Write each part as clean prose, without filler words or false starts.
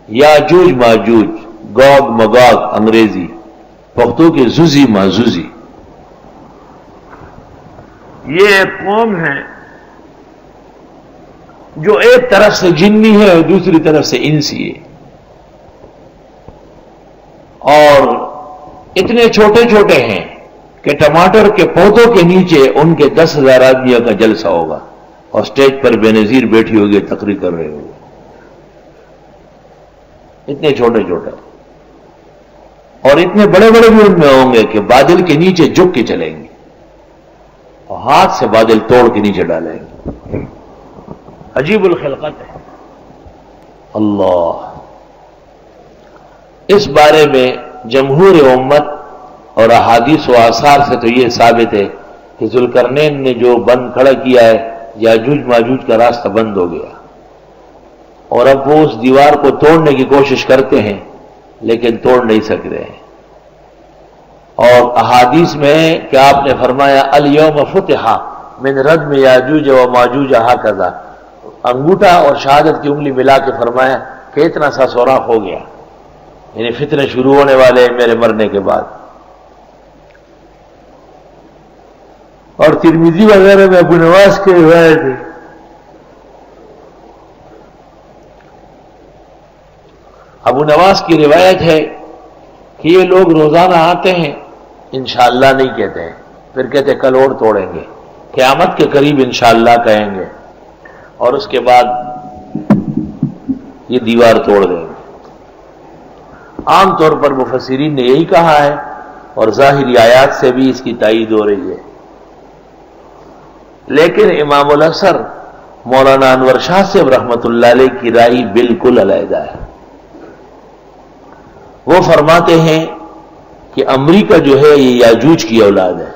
یاجوج ماجوج، گوگ مگوگ انگریزی، پختو کے زوزی مازوزی، یہ ایک قوم ہے جو ایک طرف سے جنی ہے اور دوسری طرف سے انسی ہے، اور اتنے چھوٹے چھوٹے ہیں کہ ٹماٹر کے پودوں کے نیچے ان کے 10,000 آدمیوں کا جلسہ ہوگا اور سٹیج پر بے نظیر بیٹھی ہوگی، تقریر کر رہے ہوگے، اتنے چھوٹے چھوٹے، اور اتنے بڑے بڑے بھی ان میں ہوں گے کہ بادل کے نیچے جھک کے چلیں گے اور ہاتھ سے بادل توڑ کے نیچے ڈالیں گے۔ عجیب الخلقت ہے اللہ۔ اس بارے میں جمہور امت اور احادیث و آثار سے تو یہ ثابت ہے کہ ذوالقرنین نے جو بند کھڑا کیا ہے، یاجوج ماجوج کا راستہ بند ہو گیا، اور اب وہ اس دیوار کو توڑنے کی کوشش کرتے ہیں لیکن توڑ نہیں سک رہے ہیں۔ اور احادیث میں کہ آپ نے فرمایا الیوم فتح من ردم یاجوج و ماجوج ہکذا، انگوٹھا اور شہادت کی انگلی ملا کے فرمایا کہ اتنا سا سوراخ ہو گیا، یعنی فتنے شروع ہونے والے ہیں میرے مرنے کے بعد۔ اور ترمذی وغیرہ میں ابو نواس کی روایت ہے، ابو نواس کی روایت ہے کہ یہ لوگ روزانہ آتے ہیں، انشاءاللہ نہیں کہتے ہیں، پھر کہتے ہیں کل اور توڑیں گے، قیامت کے قریب انشاءاللہ کہیں گے، اور اس کے بعد یہ دیوار توڑ دیں گے۔ عام طور پر مفسرین نے یہی کہا ہے، اور ظاہری آیات سے بھی اس کی تائید ہو رہی ہے، لیکن امام الاثر مولانا انور شاہ صاحب رحمۃ اللہ علیہ کی رائے بالکل علیحدہ ہے۔ وہ فرماتے ہیں کہ امریکہ جو ہے یہ یاجوج کی اولاد ہے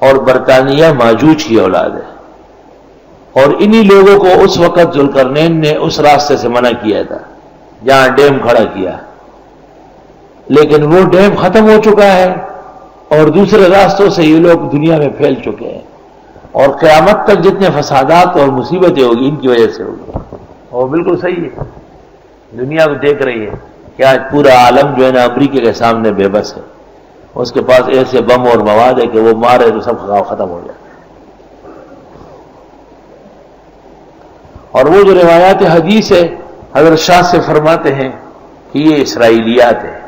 اور برطانیہ ماجوج کی اولاد ہے، اور انہی لوگوں کو اس وقت ذوالقرنین نے اس راستے سے منع کیا تھا جہاں ڈیم کھڑا کیا، لیکن وہ ڈیم ختم ہو چکا ہے اور دوسرے راستوں سے یہ لوگ دنیا میں پھیل چکے ہیں، اور قیامت تک جتنے فسادات اور مصیبتیں ہوگی ان کی وجہ سے ہوگی۔ اور بالکل صحیح ہے، دنیا کو دیکھ رہی ہے کہ آج پورا عالم جو ہے نا امریکہ کے سامنے بے بس ہے، اس کے پاس ایسے بم اور مواد ہے کہ وہ مارے تو سب ختم ہو جائے۔ اور وہ جو روایات حدیث ہے حضرت شاہ سے فرماتے ہیں کہ یہ اسرائیلیات ہے،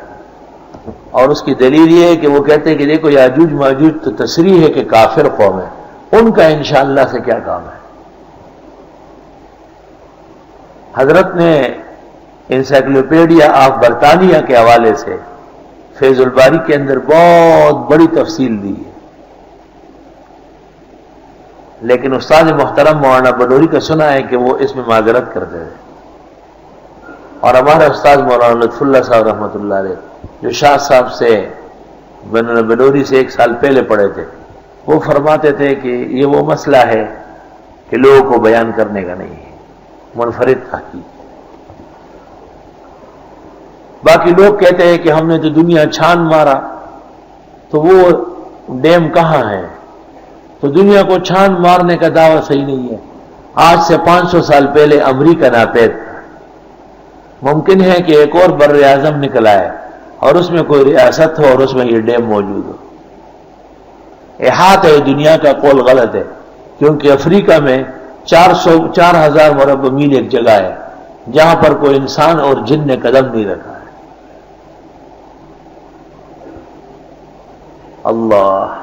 اور اس کی دلیل یہ ہے کہ وہ کہتے ہیں کہ دیکھو یاجوج ماجوج تو تصریح ہے کہ کافر قوم ہے، ان کا انشاءاللہ سے کیا کام ہے۔ حضرت نے انسائکلوپیڈیا آف برطانیہ کے حوالے سے فیض الباری کے اندر بہت بڑی تفصیل دی ہے، لیکن استاد محترم مولانا بنوری کا سنا ہے کہ وہ اس میں معذرت کرتے تھے، اور ہمارے استاد مولانا لطف اللہ صاحب رحمۃ اللہ علیہ جو شاہ صاحب سے بنوری سے 1 سال پہلے پڑھے تھے، وہ فرماتے تھے کہ یہ وہ مسئلہ ہے کہ لوگوں کو بیان کرنے کا نہیں ہے، منفرد تحقیق۔ باقی لوگ کہتے ہیں کہ ہم نے تو دنیا چھان مارا، تو وہ ڈیم کہاں ہے؟ تو دنیا کو چھان مارنے کا دعویٰ صحیح نہیں ہے۔ آج سے 500 سال پہلے امریکہ ناپید تھا، ممکن ہے کہ ایک اور بر اعظم نکلا ہے اور اس میں کوئی ریاست ہو اور اس میں یہ ڈیم موجود ہو۔ احاطہ دنیا کا قول غلط ہے، کیونکہ افریقہ میں 4,000 مربع میل ایک جگہ ہے جہاں پر کوئی انسان اور جن نے قدم نہیں رکھا ہے۔ اللہ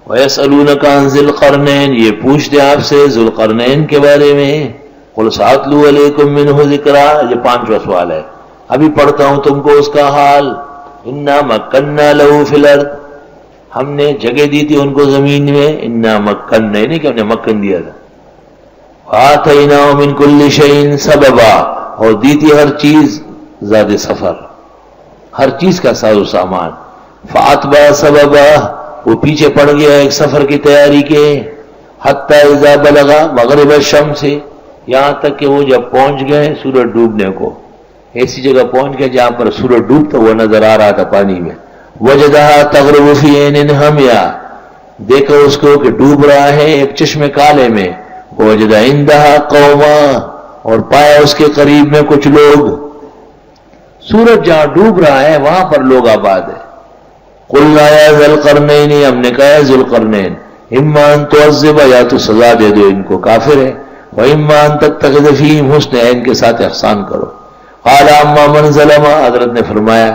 وَيَسْأَلُونَكَ عَنْ ذِي الْقَرْنَيْنِ، یہ پوچھتے آپ سے ذوالقرنین کے بارے میں، قُلْ سَأَتْلُو عَلَيْكُم مِّنْهُ ذِكْرًا، یہ 5واں سوال ہے، ابھی پڑھتا ہوں تم کو اس کا حال۔ اِنَّا مَكَّنَّا لَهُ فِي الْأَرْضِ، ہم نے جگہ دی تھی ان کو زمین میں، اِنَّا مَكَّنَّا، نہیں کہ ہم نے مکن دیا تھا، وَآتَيْنَاهُ مِنْ كُلِّ شَيْءٍ سَبَبًا، اور دی تھی ہر چیز زاد سفر، ہر چیز کا ساز و سامان، فَأَتْبَعَ سَبَبًا، وہ پیچھے پڑ گیا ایک سفر کی تیاری کے، حتی اذا بلغ مغرب الشمس، یہاں تک کہ وہ جب پہنچ گئے سورج ڈوبنے کو، ایسی جگہ پہنچ گئے جہاں پر سورج ڈوبتا ہوا نظر آ رہا تھا پانی میں، وجدہا تغرب فی عین حمیہ، دیکھا اس کو کہ ڈوب رہا ہے ایک چشمے کالے میں، وجد عندہا قوما، اور پایا اس کے قریب میں کچھ لوگ، سورج جہاں ڈوب رہا ہے وہاں پر لوگ آباد ہیں. قلنا یا ذی القرنین، ہم نے کہا ذی القرنین، اما ان تعذب، یا تو سزا دے دو ان کو، کافر ہے، واما ان تتخذ فیہم حسنا، ان کے ساتھ احسان کرو. قال اما من ظلم، حضرت نے فرمایا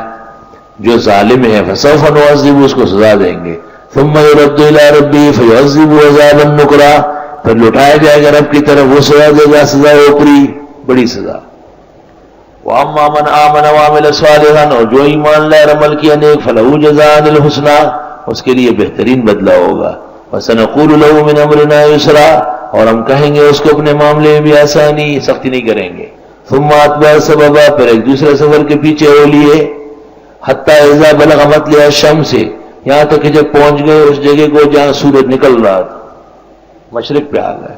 جو ظالم ہے فسوف نعذب، اس کو سزا دیں گے، ثم يرد الى ربه فيعذب عذابا نکرا، پھر لٹایا جائے گا رب کی طرف، وہ سزا دے گا سزا اوپری، بڑی سزا. واما من آمن وعمل صالحا، اور جو ایمان لائے اور عمل کیا نیک، فلہ جزاء الحسنى، اس کے لیے بہترین بدلہ ہوگا. وسنقول له من امرنا يسرا، اور ہم کہیں گے اس کو اپنے معاملے میں بھی آسانی، سختی نہیں کریں گے. ثم اتبع سببا، پھر ایک دوسرے سفر کے پیچھے ہو لیے، حتی اذا بلغ مطلع الشمس، یہاں تک کہ جب پہنچ گئے اس جگہ کو جہاں سورج نکل رہا تھا، مشرق پہ آ گئے.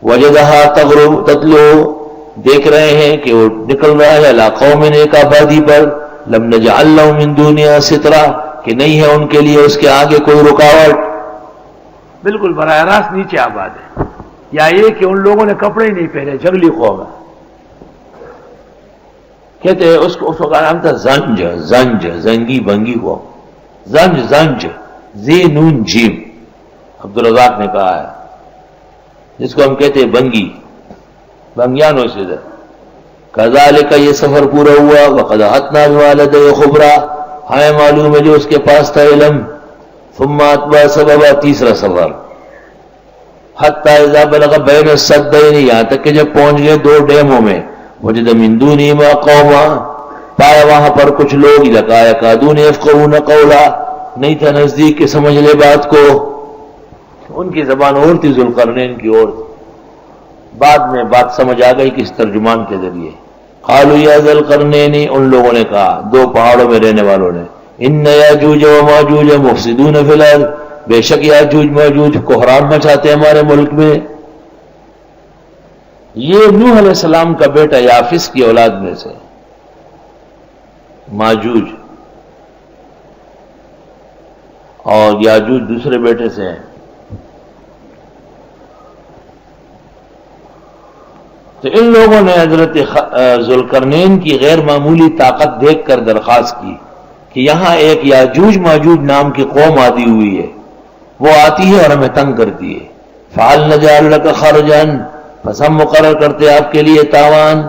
وجدها تغرب تطلع، دیکھ رہے ہیں کہ وہ نکل رہا ہے علی قوم، ایک آبادی پر، لم نجعل لهم من دونها سترا، کہ نہیں ہے ان کے لیے اس کے آگے کوئی رکاوٹ، بالکل براہ راست نیچے آباد ہے. یا یہ کہ ان لوگوں نے کپڑے ہی نہیں پہنے، جنگلی قوم ہے. کہتے ہیں اس کو اس وقت نام تھا زنج، زنج زنگی بنگی قوم، زنج زنج زی نون جیم، عبدالرزاق نے کہا ہے، جس کو ہم کہتے ہیں بنگی، بنگیانوں سے ادھر. کذالک، یہ سفر پورا ہوا. وقد احطنا بما لدیہ خبرا، ہمیں معلوم ہے جو اس کے پاس تھا علم. ثم اتبع سببا، تیسرا سفر، حتی اذا بلغ بین السدین، یہاں تک کہ جب پہنچ گئے دو ڈیموں میں، وجد من دونہما قوما، پایا وہاں پر کچھ لوگ، لکا یکادون یفقہون قولا، نہیں تھا نزدیک کہ سمجھ لے بات کو. ان کی زبان اور تھی، ذوالقرنین کی اور تھی. بعد میں بات سمجھ آ گئی کس ترجمان کے ذریعے. قالوا یا ذی القرنین، ان لوگوں نے کہا، دو پہاڑوں میں رہنے والوں نے، ان یاجوج و ماجوج مفسدون فی الارض، بے شک یاجوج ماجوج کوحرام مچاتے ہمارے ملک میں. یہ نوح علیہ السلام کا بیٹا یافس کی اولاد میں سے ماجوج، اور یاجوج دوسرے بیٹے سے ہیں. تو ان لوگوں نے حضرت ذوالقرنین کی غیر معمولی طاقت دیکھ کر درخواست کی کہ یہاں ایک یاجوج ماجوج نام کی قوم آتی ہوئی ہے، وہ آتی ہے اور ہمیں تنگ کرتی ہے. فعل نجعل لک خرجا، پس ہم مقرر کرتے آپ کے لیے تاوان،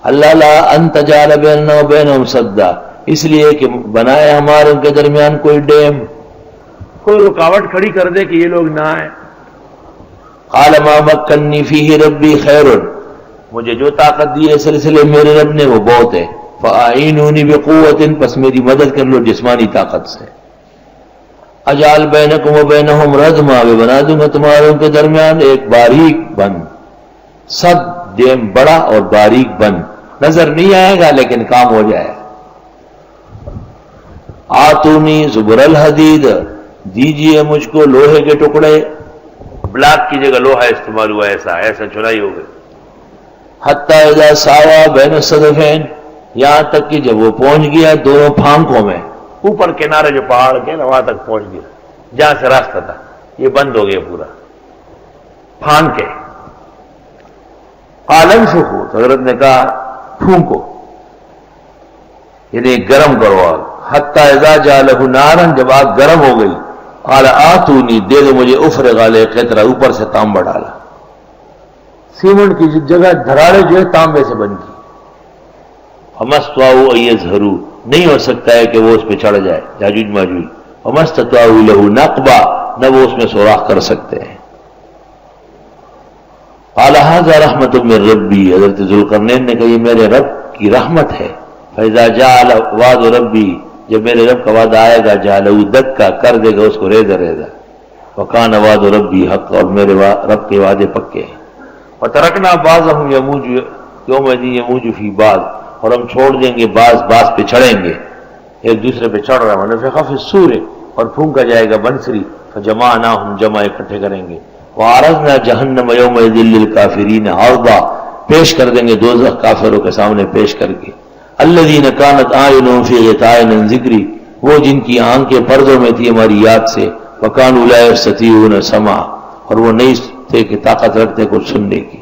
اللہ لا ان تجعل بیننا و بینہم سدا، اس لیے کہ بنائے ہمارے ان کے درمیان کوئی ڈیم، کوئی رکاوٹ کھڑی کر دے کہ یہ لوگ نہ آئے. قال ما مکنی فیہ ربی خیر، مجھے جو طاقت دی ہے سلسلے میرے رب نے وہ بہت ہے. فاعینونی بقوت، پس میری مدد کر لو جسمانی طاقت سے. اجعل بینکم و بینہم ردما، میں بنا دوں گا تمہارے ان کے درمیان ایک باریک بند، سد ڈیم بڑا اور باریک بند، نظر نہیں آئے گا لیکن کام ہو جائے. آتونی زبر الحدید، دیجئے مجھ کو لوہے کے ٹکڑے، بلاک کی جگہ لوہا استعمال ہوا، ایسا چنائی ہو گئی. حتی اذا ساوا بین الصدفین، یہاں تک کہ جب وہ پہنچ گیا دونوں پھانکوں میں، اوپر کنارے جو پہاڑ کے نا وہاں تک پہنچ گیا جہاں سے راستہ تھا، یہ بند ہو گیا پورا پھانک کے. قال انفخوا، حضرت نے کہا پھونکو، یعنی گرم کرو آگ. حتی اذا جعلہ نارا، جب آگ گرم ہو گئی، قال آتونی، دے دو مجھے افرغ علیہ قطرہ، اوپر سے تانبا ڈالا. سیمنٹ کی جگہ دھراڑے جو ہے تانبے سے بن کی. فما استطاعوا ان یظہروا، نہیں ہو سکتا ہے کہ وہ اس پہ چڑھ جائے یاجوج ماجوج. فما استطاعوا لہ نقبا، نہ وہ اس میں سوراخ کر سکتے ہیں. قال ھذا رحمت من ربی، حضرت ذوالقرنین نے کہا یہ میرے رب کی رحمت ہے. فاذا جاء وعد ربی، جب میرے رب کا وعدہ آئے گا، جعلہ دکا، کر دے گا اس کو ریزہ ریزہ. وکان وعد ربی حق، اور میرے رب کے وعدے پکے ہیں. وترکنا بعضهم یموج یومئذ یموج فی بعض، اور ہم چھوڑ دیں گے بعض پہ چڑھیں گے، ایک دوسرے پہ چڑھ رہا ہے. ونفخ فی الصور، اور پھونکا جائے گا بنسری، فجمعناہم، جمع اکٹھے کریں گے. وعرضنا جہنم یومئذ للکافرین عرضا، پیش کر دیں گے دوزخ کافروں کے سامنے پیش کر کے. الذین کانت اعینہم فی غطاء عن ذکری، وہ جن کی آنکھیں پردوں میں تھی ہماری یاد سے. وکانوا لا یستطیعون سمعا، اور وہ نہیں تھے کہ طاقت رکھتے کچھ سننے کی.